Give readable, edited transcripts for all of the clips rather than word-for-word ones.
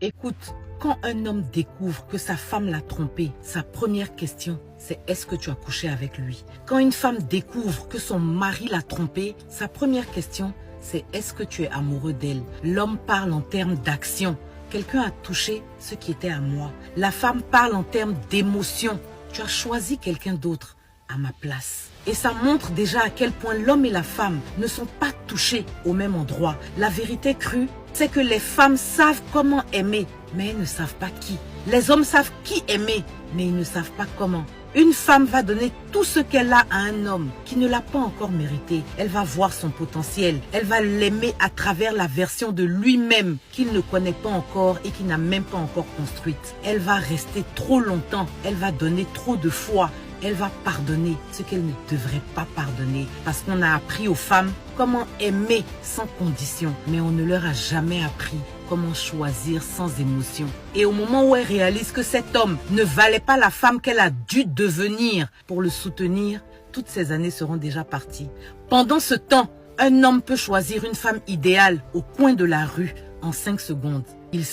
Écoute, quand un homme découvre que sa femme l'a trompé, sa première question, c'est est-ce que tu as couché avec lui? Quand une femme découvre que son mari l'a trompé, sa première question, c'est est-ce que tu es amoureux d'elle? L'homme parle en termes d'action. Quelqu'un a touché ce qui était à moi. La femme parle en termes d'émotion. Tu as choisi quelqu'un d'autre à ma place. Et ça montre déjà à quel point l'homme et la femme ne sont pas touchés au même endroit. La vérité crue, c'est que les femmes savent comment aimer, mais elles ne savent pas qui. Les hommes savent qui aimer, mais ils ne savent pas comment. Une femme va donner tout ce qu'elle a à un homme qui ne l'a pas encore mérité. Elle va voir son potentiel. Elle va l'aimer à travers la version de lui-même qu'il ne connaît pas encore et qu'il n'a même pas encore construite. Elle va rester trop longtemps. Elle va donner trop de foi. Elle va pardonner ce qu'elle ne devrait pas pardonner. Parce qu'on a appris aux femmes comment aimer sans condition. Mais on ne leur a jamais appris comment choisir sans émotion. Et au moment où elle réalise que cet homme ne valait pas la femme qu'elle a dû devenir pour le soutenir, toutes ces années seront déjà parties. Pendant ce temps, un homme peut choisir une femme idéale au coin de la rue en 5 secondes. Il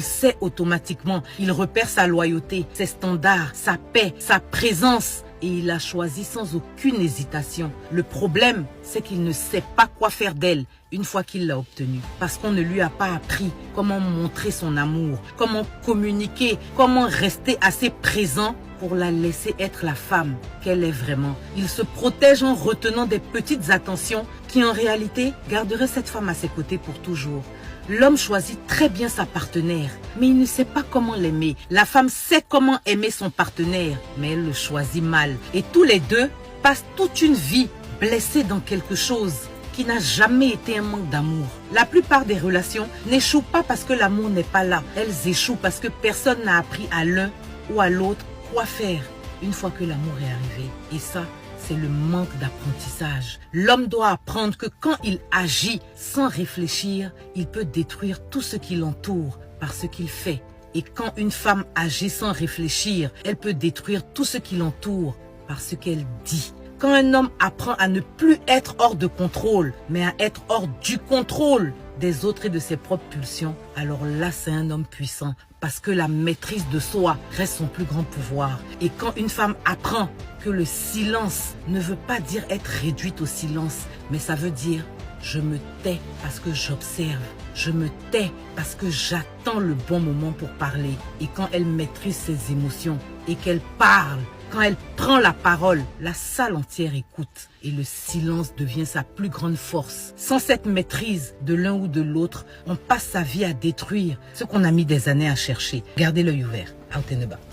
sait automatiquement, il repère sa loyauté, ses standards, sa paix, sa présence. Et il l'a choisi sans aucune hésitation. Le problème, c'est qu'il ne sait pas quoi faire d'elle une fois qu'il l'a obtenue. Parce qu'on ne lui a pas appris comment montrer son amour, comment communiquer, comment rester assez présent pour la laisser être la femme qu'elle est vraiment. Il se protège en retenant des petites attentions qui en réalité garderaient cette femme à ses côtés pour toujours. L'homme choisit très bien sa partenaire, mais il ne sait pas comment l'aimer. La femme sait comment aimer son partenaire, mais elle le choisit mal. Et tous les deux passent toute une vie blessés dans quelque chose qui n'a jamais été un manque d'amour. La plupart des relations n'échouent pas parce que l'amour n'est pas là. Elles échouent parce que personne n'a appris à l'un ou à l'autre quoi faire une fois que l'amour est arrivé. Et ça, c'est le manque d'apprentissage. L'homme doit apprendre que quand il agit sans réfléchir, il peut détruire tout ce qui l'entoure par ce qu'il fait. Et quand une femme agit sans réfléchir, elle peut détruire tout ce qui l'entoure par ce qu'elle dit. Quand un homme apprend à ne plus être hors de contrôle, mais à être hors du contrôle des autres et de ses propres pulsions, alors là, c'est un homme puissant. Parce que la maîtrise de soi reste son plus grand pouvoir. Et quand une femme apprend que le silence ne veut pas dire être réduite au silence, mais ça veut dire je me tais parce que j'observe. Je me tais parce que j'attends le bon moment pour parler. Et quand elle maîtrise ses émotions et qu'elle parle, quand elle prend la parole, la salle entière écoute et le silence devient sa plus grande force. Sans cette maîtrise de l'un ou de l'autre, on passe sa vie à détruire ce qu'on a mis des années à chercher. Gardez l'œil ouvert. Out and about.